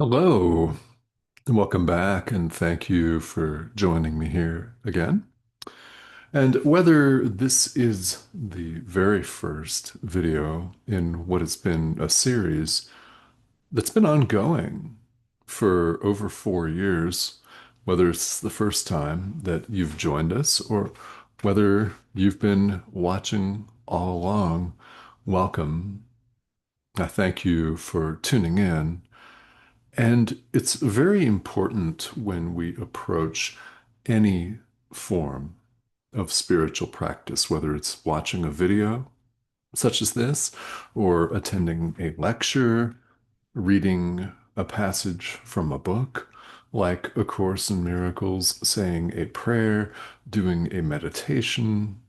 Hello, and welcome back, and thank you for joining me here again. And whether this is the very first video in what has been a series that's been ongoing for over 4 years, whether it's the first time that you've joined us or whether you've been watching all along, welcome. I thank you for tuning in. And it's very important when we approach any form of spiritual practice, whether it's watching a video such as this, or attending a lecture, reading a passage from a book, like A Course in Miracles, saying a prayer, doing a meditation,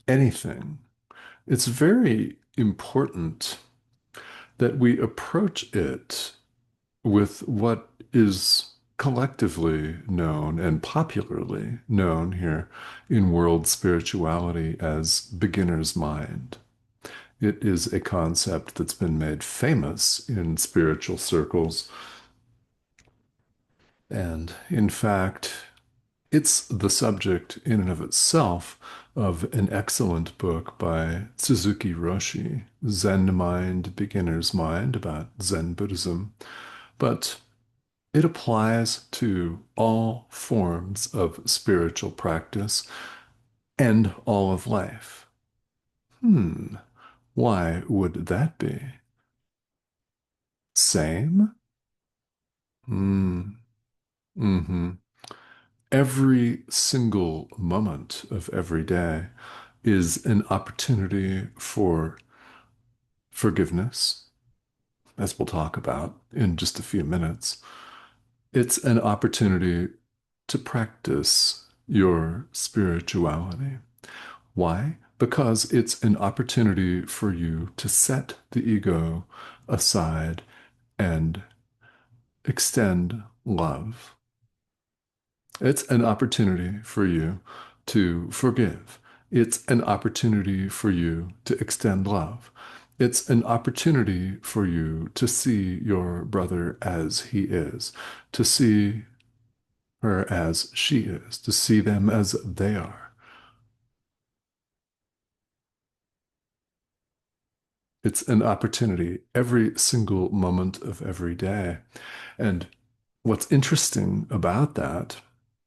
anything. It's very important that we approach it with what is collectively known and popularly known here in world spirituality as beginner's mind. It is a concept that's been made famous in spiritual circles. And in fact, it's the subject in and of itself of an excellent book by Suzuki Roshi, Zen Mind, Beginner's Mind, about Zen Buddhism. But it applies to all forms of spiritual practice and all of life. Hmm, why would that be? Same? Hmm, mm-hmm. Every single moment of every day is an opportunity for forgiveness, as we'll talk about in just a few minutes. It's an opportunity to practice your spirituality. Why? Because it's an opportunity for you to set the ego aside and extend love. It's an opportunity for you to forgive. It's an opportunity for you to extend love. It's an opportunity for you to see your brother as he is, to see her as she is, to see them as they are. It's an opportunity every single moment of every day. And what's interesting about that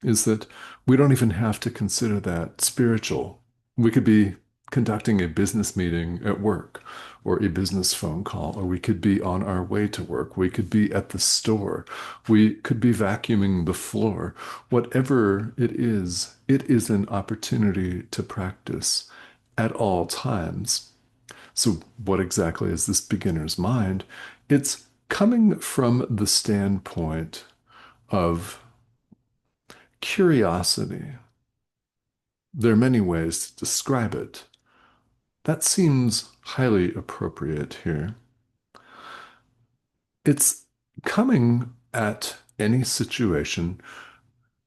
is that we don't even have to consider that spiritual. We could be conducting a business meeting at work or a business phone call, or we could be on our way to work. We could be at the store. We could be vacuuming the floor. Whatever it is an opportunity to practice at all times. So, what exactly is this beginner's mind? It's coming from the standpoint of curiosity. There are many ways to describe it. That seems highly appropriate here. It's coming at any situation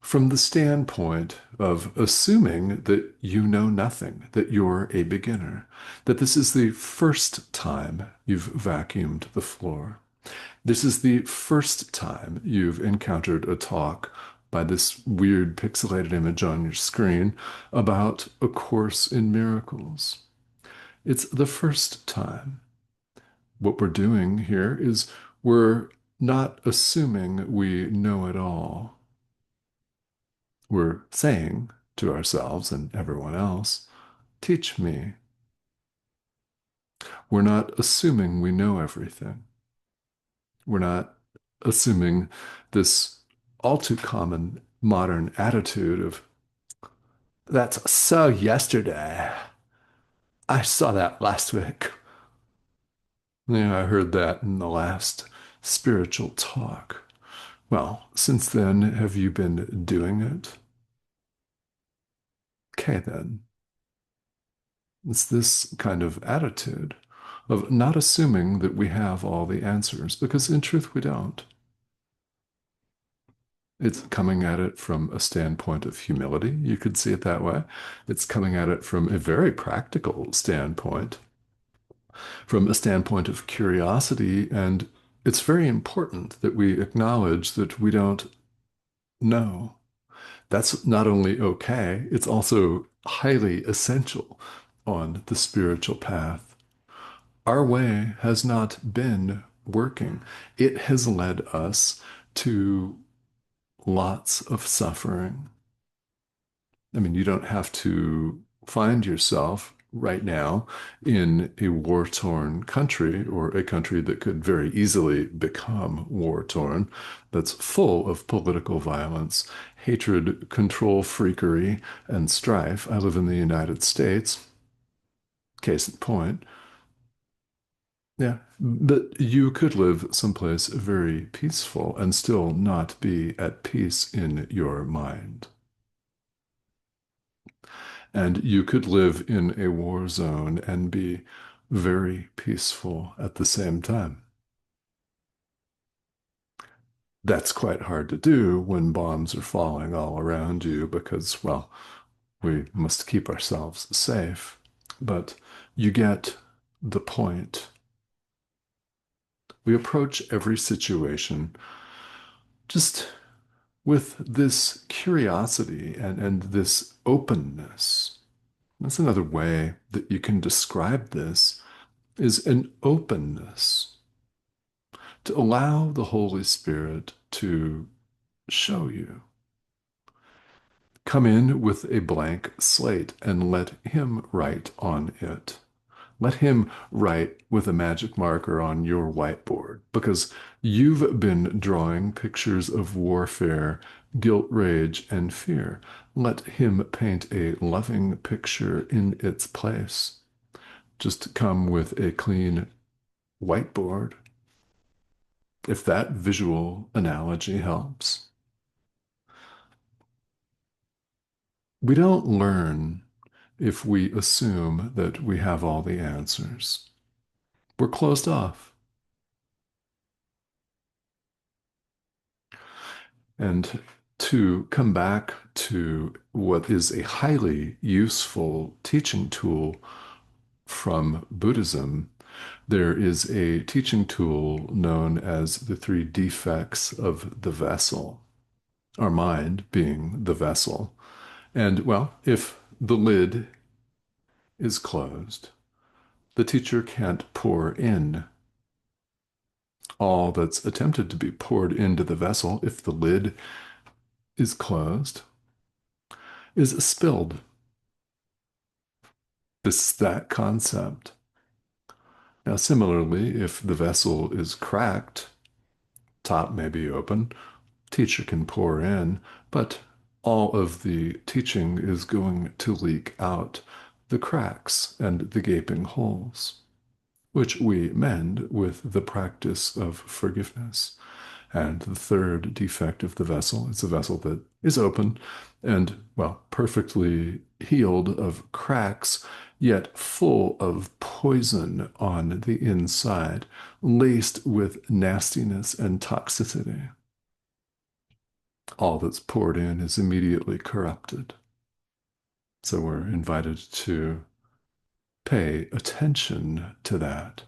from the standpoint of assuming that you know nothing, that you're a beginner, that this is the first time you've vacuumed the floor. This is the first time you've encountered a talk by this weird pixelated image on your screen about A Course in Miracles. It's the first time. What we're doing here is we're not assuming we know it all. We're saying to ourselves and everyone else, teach me. We're not assuming we know everything. We're not assuming this all too common modern attitude of, that's so yesterday. I saw that last week. Yeah, I heard that in the last spiritual talk. Well, since then, have you been doing it? Okay, then. It's this kind of attitude of not assuming that we have all the answers, because in truth, we don't. It's coming at it from a standpoint of humility. You could see it that way. It's coming at it from a very practical standpoint, from a standpoint of curiosity and it's very important that we acknowledge that we don't know. That's not only okay, it's also highly essential on the spiritual path. Our way has not been working. It has led us to lots of suffering. I mean, you don't have to find yourself right now in a war-torn country or a country that could very easily become war-torn, that's full of political violence, hatred, control freakery, and strife. I live in the United States, case in point. Yeah, but you could live someplace very peaceful and still not be at peace in your mind. And you could live in a war zone and be very peaceful at the same time. That's quite hard to do when bombs are falling all around you because, well, we must keep ourselves safe. But you get the point. We approach every situation just with this curiosity and this openness. That's another way that you can describe this is an openness to allow the Holy Spirit to show you. Come in with a blank slate and let Him write on it. Let Him write with a magic marker on your whiteboard because you've been drawing pictures of warfare, guilt, rage, and fear. Let Him paint a loving picture in its place. Just come with a clean whiteboard, if that visual analogy helps. We don't learn if we assume that we have all the answers. We're closed off. And to come back to what is a highly useful teaching tool from Buddhism, there is a teaching tool known as the three defects of the vessel, our mind being the vessel. And well, if the lid is closed, the teacher can't pour in all that's attempted to be poured into the vessel if the lid is closed is spilled. This is that concept. Now, similarly, if the vessel is cracked, top may be open, teacher can pour in, but all of the teaching is going to leak out the cracks and the gaping holes, which we mend with the practice of forgiveness. And the third defect of the vessel is a vessel that is open and, well, perfectly healed of cracks, yet full of poison on the inside, laced with nastiness and toxicity. All that's poured in is immediately corrupted. So we're invited to pay attention to that.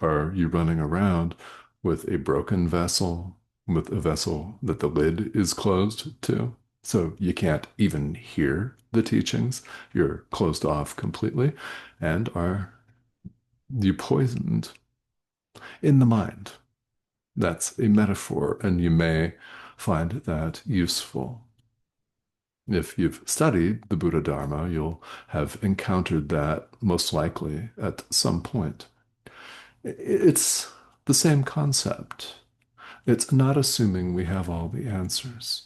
Are you running around with a broken vessel, with a vessel that the lid is closed to? So you can't even hear the teachings. You're closed off completely. And are you poisoned in the mind? That's a metaphor, and you may find that useful. If you've studied the Buddha Dharma, you'll have encountered that most likely at some point. It's the same concept. It's not assuming we have all the answers.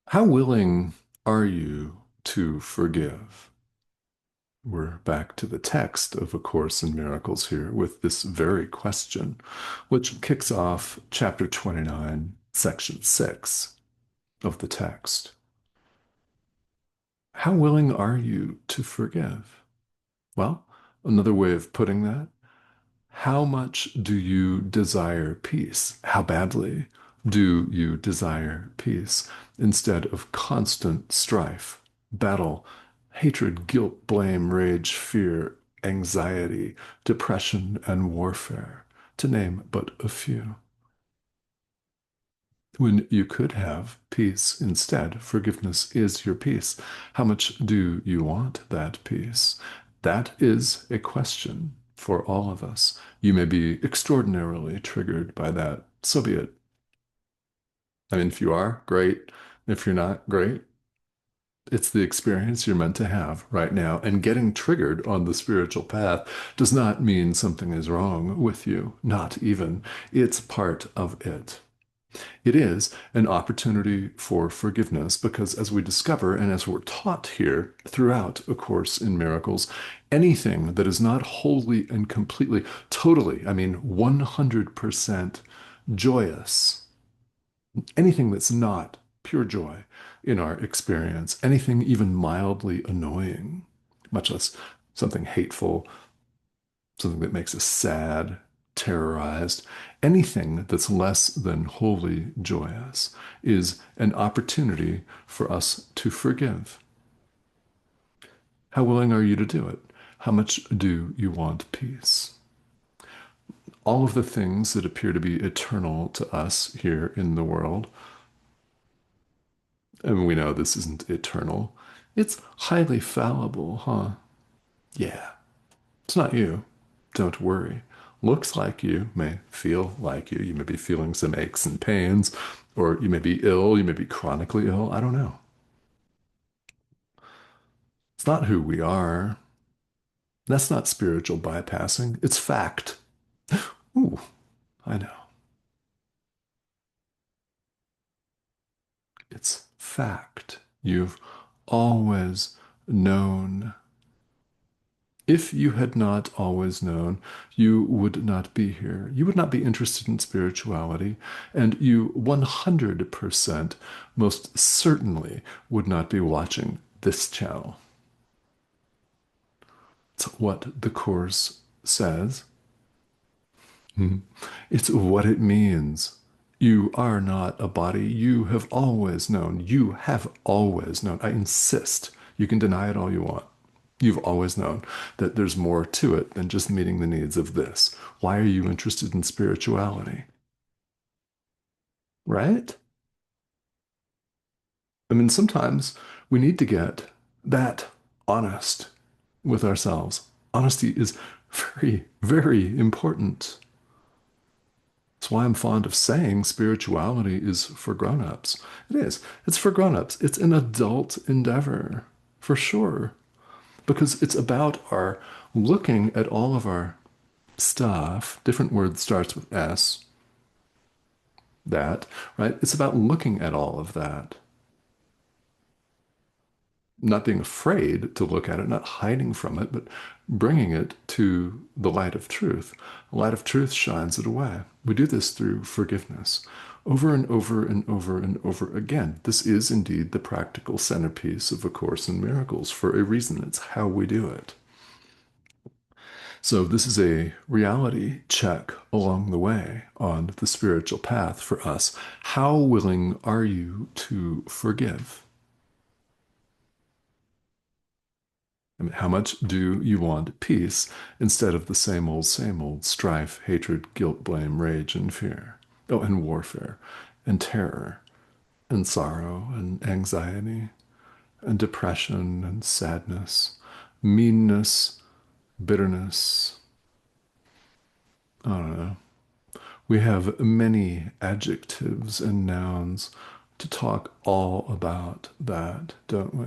How willing are you to forgive? We're back to the text of A Course in Miracles here with this very question, which kicks off chapter 29, section 6 of the text. How willing are you to forgive? Well, another way of putting that, how much do you desire peace? How badly do you desire peace instead of constant strife, battle, hatred, guilt, blame, rage, fear, anxiety, depression, and warfare, to name but a few. When you could have peace instead, forgiveness is your peace. How much do you want that peace? That is a question for all of us. You may be extraordinarily triggered by that. So be it. I mean, if you are, great. If you're not, great. It's the experience you're meant to have right now. And getting triggered on the spiritual path does not mean something is wrong with you. Not even. It's part of it. It is an opportunity for forgiveness because, as we discover and as we're taught here throughout A Course in Miracles, anything that is not wholly and completely, totally, I mean 100% joyous, anything that's not pure joy in our experience, anything even mildly annoying, much less something hateful, something that makes us sad, terrorized, anything that's less than wholly joyous is an opportunity for us to forgive. How willing are you to do it? How much do you want peace? All of the things that appear to be eternal to us here in the world, and we know this isn't eternal, it's highly fallible, huh? Yeah. It's not you. Don't worry. Looks like you, may feel like you. You may be feeling some aches and pains, or you may be ill, you may be chronically ill. I don't know. It's not who we are. That's not spiritual bypassing. It's fact. Ooh, I know. It's fact. You've always known. If you had not always known, you would not be here. You would not be interested in spirituality, and you 100% most certainly would not be watching this channel. It's what the Course says. It's what it means. You are not a body. You have always known. You have always known. I insist. You can deny it all you want. You've always known that there's more to it than just meeting the needs of this. Why are you interested in spirituality? Right? I mean, sometimes we need to get that honest with ourselves. Honesty is very, very important. That's why I'm fond of saying spirituality is for grown-ups. It is. It's for grown-ups. It's an adult endeavor, for sure, because it's about our looking at all of our stuff. Different word starts with S, that, right? It's about looking at all of that, not being afraid to look at it, not hiding from it, but bringing it to the light of truth. The light of truth shines it away. We do this through forgiveness over and over and over and over again. This is indeed the practical centerpiece of A Course in Miracles for a reason. It's how we do it. So, this is a reality check along the way on the spiritual path for us. How willing are you to forgive? I mean, how much do you want peace instead of the same old strife, hatred, guilt, blame, rage, and fear? Oh, and warfare, and terror, and sorrow, and anxiety, and depression, and sadness, meanness, bitterness. I don't know. We have many adjectives and nouns to talk all about that, don't we?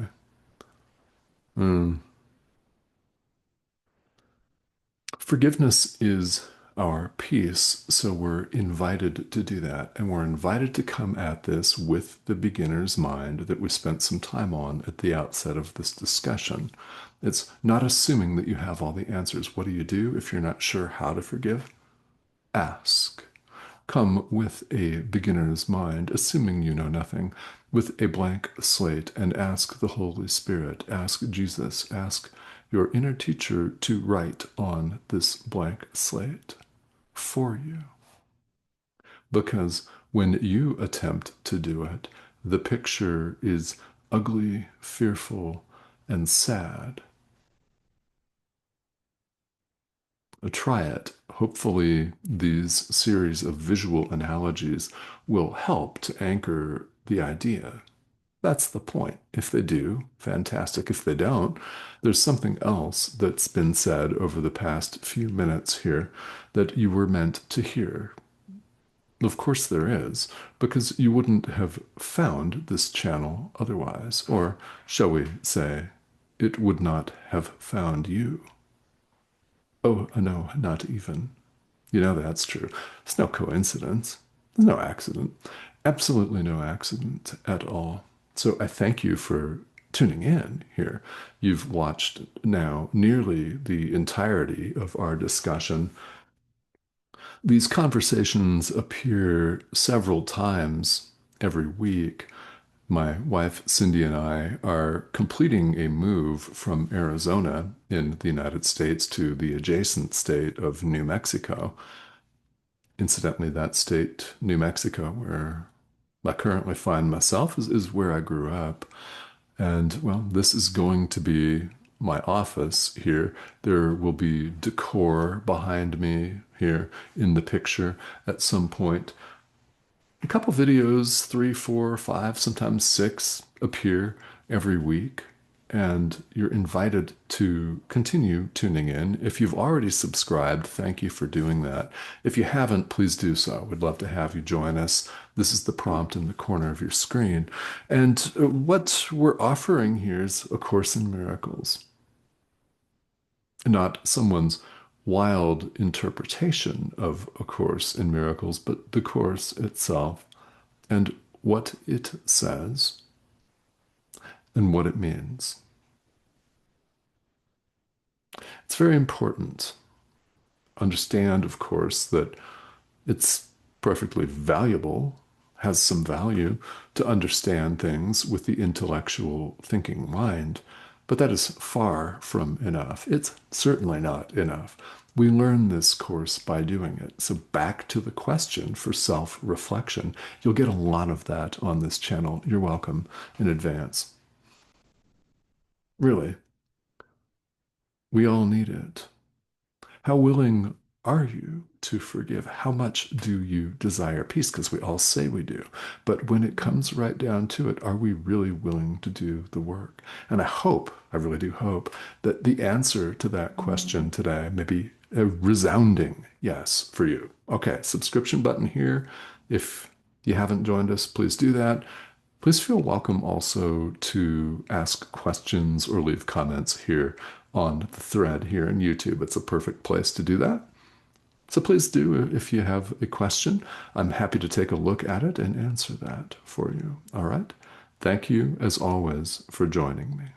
Mm. Forgiveness is our peace, so we're invited to do that. And we're invited to come at this with the beginner's mind that we spent some time on at the outset of this discussion. It's not assuming that you have all the answers. What do you do if you're not sure how to forgive? Ask. Come with a beginner's mind, assuming you know nothing, with a blank slate, and ask the Holy Spirit, ask Jesus, ask your inner teacher to write on this blank slate for you. Because when you attempt to do it, the picture is ugly, fearful, and sad. Try it. Hopefully, these series of visual analogies will help to anchor the idea. That's the point. If they do, fantastic. If they don't, there's something else that's been said over the past few minutes here that you were meant to hear. Of course, there is, because you wouldn't have found this channel otherwise, or shall we say, it would not have found you. Oh, no, not even. You know that's true. It's no coincidence. There's no accident. Absolutely no accident at all. So I thank you for tuning in here. You've watched now nearly the entirety of our discussion. These conversations appear several times every week. My wife, Cindy, and I are completing a move from Arizona in the United States to the adjacent state of New Mexico. Incidentally, that state, New Mexico, where I currently find myself, is where I grew up. And well, this is going to be my office here. There will be decor behind me here in the picture at some point. A couple videos, three, four, five, sometimes six, appear every week, and you're invited to continue tuning in. If you've already subscribed, thank you for doing that. If you haven't, please do so. We'd love to have you join us. This is the prompt in the corner of your screen. And what we're offering here is A Course in Miracles, not someone's wild interpretation of A Course in Miracles, but the Course itself and what it says and what it means. It's very important. Understand, of course, that it's perfectly valuable, has some value to understand things with the intellectual thinking mind, but that is far from enough. It's certainly not enough. We learn this course by doing it. So back to the question for self-reflection. You'll get a lot of that on this channel. You're welcome in advance. Really, we all need it. How willing are you to forgive? How much do you desire peace? Because we all say we do. But when it comes right down to it, are we really willing to do the work? And I hope, I really do hope, that the answer to that question today may be a resounding yes for you. Okay, subscription button here. If you haven't joined us, please do that. Please feel welcome also to ask questions or leave comments here on the thread here in YouTube. It's a perfect place to do that. So please do if you have a question. I'm happy to take a look at it and answer that for you. All right. Thank you, as always, for joining me.